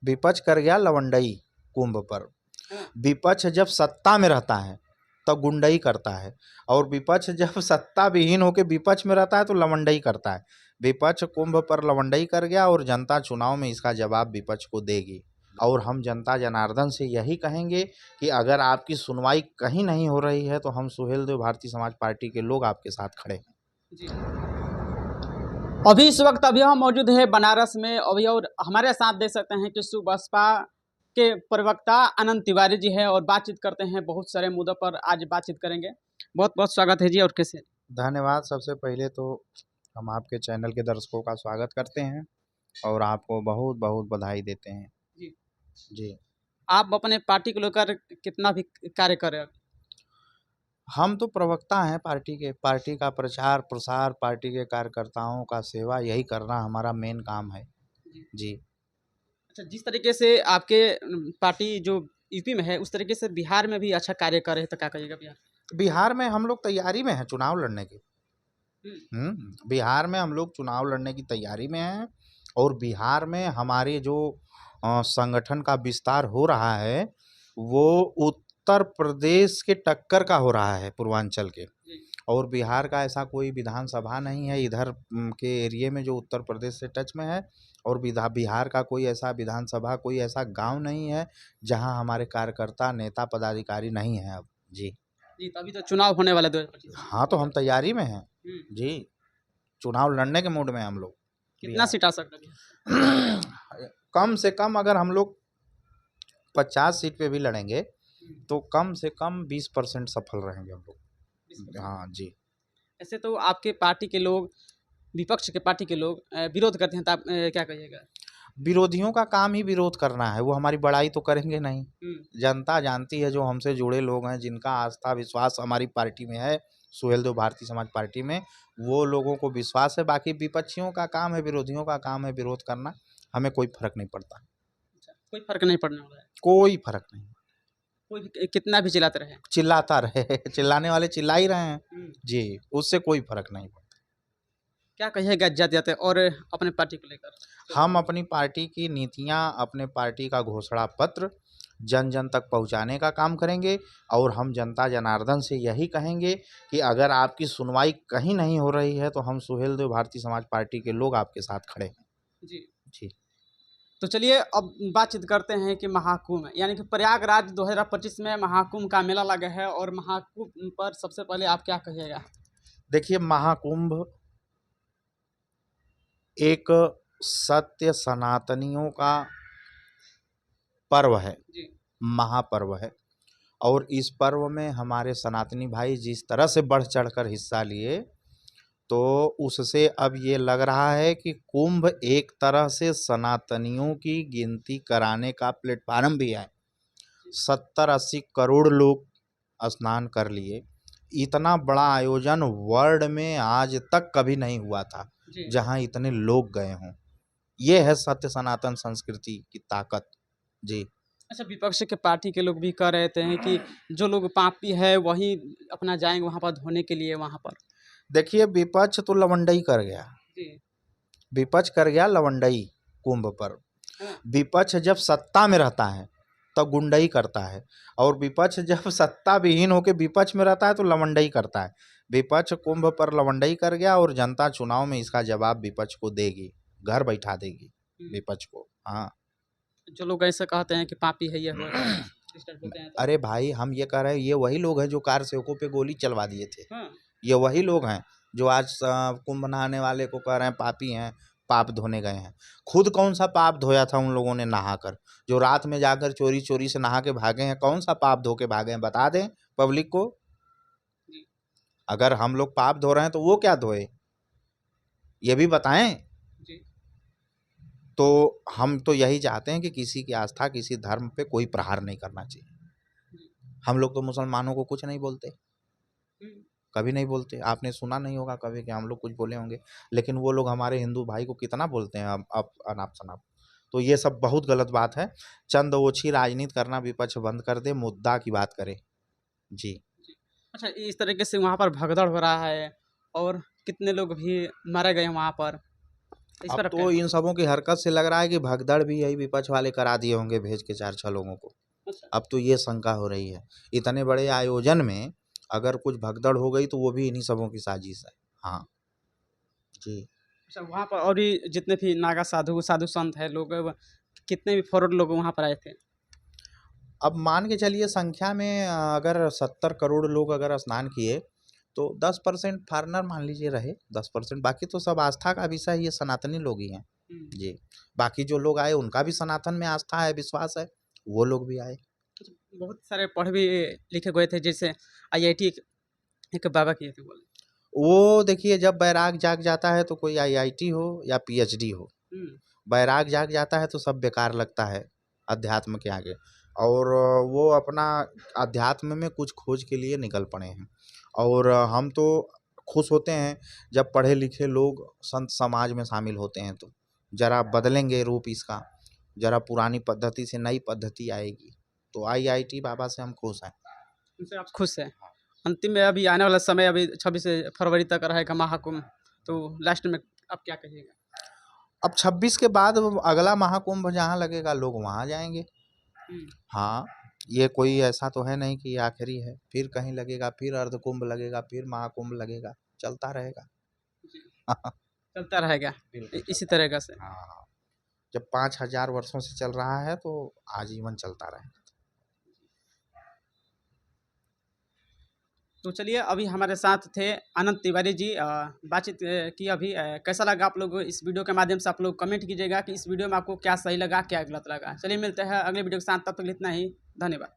विपक्ष कर गया लवंडई कुंभ पर। विपक्ष जब सत्ता में रहता है तो गुंडई करता है, और विपक्ष जब सत्ता विहीन होकर विपक्ष में रहता है तो लवंडई करता है। विपक्ष कुंभ पर लवंडई कर गया और जनता चुनाव में इसका जवाब विपक्ष को देगी। और हम जनता जनार्दन से यही कहेंगे कि अगर आपकी सुनवाई कहीं नहीं हो रही है तो हम सुहेलदेव भारतीय समाज पार्टी के लोग आपके साथ खड़े हैं। जी। अभी इस वक्त हम मौजूद है बनारस में अभी, और हमारे साथ देख सकते हैं कि बसपा के प्रवक्ता अनंत तिवारी जी है और बातचीत करते हैं बहुत सारे मुद्दों पर। आज बातचीत करेंगे। बहुत बहुत स्वागत है जी। और कैसे? धन्यवाद। सबसे पहले तो हम आपके चैनल के दर्शकों का स्वागत करते हैं और आपको बहुत बहुत बधाई देते हैं। जी जी। आप अपने पार्टी को लेकर कितना भी कार्य करें? हम तो प्रवक्ता हैं पार्टी के। पार्टी का प्रचार प्रसार, पार्टी के कार्यकर्ताओं का सेवा, यही करना हमारा मेन काम है। जी। अच्छा, जिस तरीके से आपके पार्टी जो यूपी में है उस तरीके से बिहार में भी अच्छा कार्य कर रहे हैं, तो क्या कहिएगा? बिहार में हम लोग तैयारी में हैं चुनाव लड़ने की। बिहार में हम लोग चुनाव लड़ने की तैयारी में हैं, और बिहार में हमारे जो संगठन का विस्तार हो रहा है वो उत्तर प्रदेश के टक्कर का हो रहा है, पूर्वांचल के। और बिहार का ऐसा कोई विधानसभा नहीं है इधर के एरिए में जो उत्तर प्रदेश से टच में है, और बिहार का कोई ऐसा विधानसभा, कोई ऐसा गांव नहीं है जहां हमारे कार्यकर्ता, नेता, पदाधिकारी नहीं है अब। जी। जी, तो अभी तो चुनाव होने वाला 2025 में। हाँ, तो हम तैयारी में हैं जी। चुनाव लड़ने के मूड में हम लोग। कितना सीट आ सकता है? कम से कम अगर हम लोग 50 सीट पे भी लड़ेंगे तो कम से कम 20% सफल रहेंगे हम लोग। हाँ जी। ऐसे तो आपके पार्टी के लोग, विपक्ष के पार्टी के लोग विरोध करते हैं, तो आप क्या कहिएगा? विरोधियों का काम ही विरोध करना है, वो हमारी बड़ाई तो करेंगे नहीं। जनता जानती है, जो हमसे जुड़े लोग हैं, जिनका आस्था विश्वास हमारी पार्टी में है, सुहेलदेव भारतीय समाज पार्टी में, वो लोगों को विश्वास है। बाकी विपक्षियों का काम है, विरोधियों का काम है विरोध करना। हमें कोई फर्क नहीं पड़ता। कोई फर्क नहीं पड़ने वाला है? कोई फर्क नहीं। कोई भी कितना भी चिल्लाते रहे? चिल्लाता रहे, चिल्लाने वाले चिल्ला ही रहे हैं जी, उससे कोई फर्क नहीं पड़ता। क्या कहिएगा जाते जाते और अपने पार्टी को लेकर? हम अपनी पार्टी की नीतियां, अपने पार्टी का घोषणा पत्र जन जन तक पहुंचाने का काम करेंगे, और हम जनता जनार्दन से यही कहेंगे कि अगर आपकी सुनवाई कहीं नहीं हो रही है तो हम सुहेलदेव भारतीय समाज पार्टी के लोग आपके साथ खड़े हैं। जी जी। तो चलिए अब बातचीत करते हैं कि महाकुंभ, यानी कि प्रयागराज 2025 में महाकुंभ का मेला लगा है, और महाकुंभ पर सबसे पहले आप क्या कहिएगा? देखिए, महाकुंभ एक सत्य सनातनियों का पर्व है, महापर्व है। और इस पर्व में हमारे सनातनी भाई जिस तरह से बढ़ चढ़कर हिस्सा लिए, तो उससे अब ये लग रहा है कि कुंभ एक तरह से सनातनियों की गिनती कराने का प्लेटफार्म भी है। 70-80 करोड़ लोग स्नान कर लिए। इतना बड़ा आयोजन वर्ल्ड में आज तक कभी नहीं हुआ था जहां इतने लोग गए हों। ये है सत्य सनातन संस्कृति की ताकत। जी। अच्छा, विपक्ष के पार्टी के लोग भी कह रहे थे कि जो लोग पापी है वही अपना जाएंगे वहां पर धोने के लिए वहां पर। देखिए, विपक्ष तो लवंडई कर गया। विपक्ष कर गया लवंडई कुंभ पर। विपक्ष जब सत्ता में रहता है तो गुंडई करता है, और विपक्ष जब सत्ता विहीन होकर विपक्ष में रहता है तो लवंडई करता है। विपक्ष कुंभ पर लवंडई कर गया, और जनता चुनाव में इसका जवाब विपक्ष को देगी, घर बैठा देगी विपक्ष को। हाँ, जो लोग ऐसे कहते हैं कि पापी है ये अरे भाई, हम ये कह रहे हैं, ये वही लोग हैं जो कार सेवकों पे गोली चलवा दिए थे। ये वही लोग हैं जो आज कुंभ नहाने वाले को कह रहे हैं पापी हैं, पाप धोने गए हैं। खुद कौन सा पाप धोया था उन लोगों ने नहाकर? जो रात में जाकर चोरी चोरी से नहा के भागे हैं, कौन सा पाप धो के भागे हैं? बता दें पब्लिक को। अगर हम लोग पाप धो रहे हैं तो वो क्या धोए, ये भी बताएं। तो हम तो यही चाहते हैं कि किसी की आस्था, किसी धर्म पे कोई प्रहार नहीं करना चाहिए। हम लोग तो मुसलमानों को कुछ नहीं बोलते, कभी नहीं बोलते। आपने सुना नहीं होगा कभी कि हम लोग कुछ बोले होंगे, लेकिन वो लोग हमारे हिंदू भाई को कितना बोलते हैं अब अनाप शनाप। तो ये सब बहुत गलत बात है। चंद ओछी राजनीति करना विपक्ष बंद कर दे, मुद्दा की बात करे। जी। अच्छा, इस तरीके से वहाँ पर भगदड़ हो रहा है और कितने लोग भी मारे गए वहाँ पर। इस अब पर आप क्या तो कहेंगे? इन सबों की हरकत से लग रहा है कि भगदड़ भी यही विपक्ष वाले करा दिए होंगे भेज के 4-6 लोगों को। अच्छा। अब तो ये शंका हो रही है। इतने बड़े आयोजन में अगर कुछ भगदड़ हो गई तो वो भी इन्हीं सबों की साजिश है। हाँ, जी। अच्छा, वहाँ पर और भी जितने भी नागा साधु, साधु संत हैं लोग, कितने भी फॉरवर्ड लोग वहाँ पर आए थे? अब मान के चलिए संख्या में अगर 70 करोड़ लोग अगर स्नान किए तो 10% फॉरेनर मान लीजिए रहे, 10%, बाकी तो सब आस्था का विषय ये सनातनी लोग ही हैं। जी, बाकी जो लोग आए उनका भी सनातन में आस्था है, विश्वास है, वो लोग भी आए। कुछ बहुत सारे पढ़ भी लिखे गए थे, जैसे आईआईटी एक बाबा किए थे बोले। वो देखिए जब बैराग जाग जाता है तो कोई आईआईटी हो या पीएचडी हो, हुँ, बैराग जाग जाता है तो सब बेकार लगता है अध्यात्म के आगे। और वो अपना अध्यात्म में कुछ खोज के लिए निकल पड़े हैं। और हम तो खुश होते हैं जब पढ़े लिखे लोग संत समाज में शामिल होते हैं तो जरा बदलेंगे रूप इसका, जरा पुरानी पद्धति से नई पद्धति आएगी। तो आईआईटी बाबा से हम खुश हैं। उनसे आप खुश हैं। अंतिम में अभी आने वाला समय, अभी 26 फरवरी तक रहेगा महाकुंभ, तो लास्ट में आप क्या कहिएगा? अब 26 के बाद अगला महाकुंभ जहाँ लगेगा लोग वहाँ जाएंगे। हुँ, हाँ, ये कोई ऐसा तो है नहीं कि ये आखिरी है, फिर कहीं लगेगा, फिर अर्धकुंभ लगेगा, फिर महाकुंभ लगेगा, चलता रहेगा। जी, चलता रहेगा बिल्कुल इसी चलता तरीक़ा से। रहेगा। हाँ, हाँ। जब 5000 वर्षों से चल रहा है तो आजीवन चलता रहेगा। तो चलिए, अभी हमारे साथ थे अनंत तिवारी जी, बातचीत की अभी। कैसा लगा आप लोग इस वीडियो के माध्यम से आप लोग कमेंट कीजिएगा कि इस वीडियो में आपको क्या सही लगा, क्या गलत लगा। चलिए मिलते हैं अगले वीडियो के साथ, तब तक इतना ही। धन्यवाद।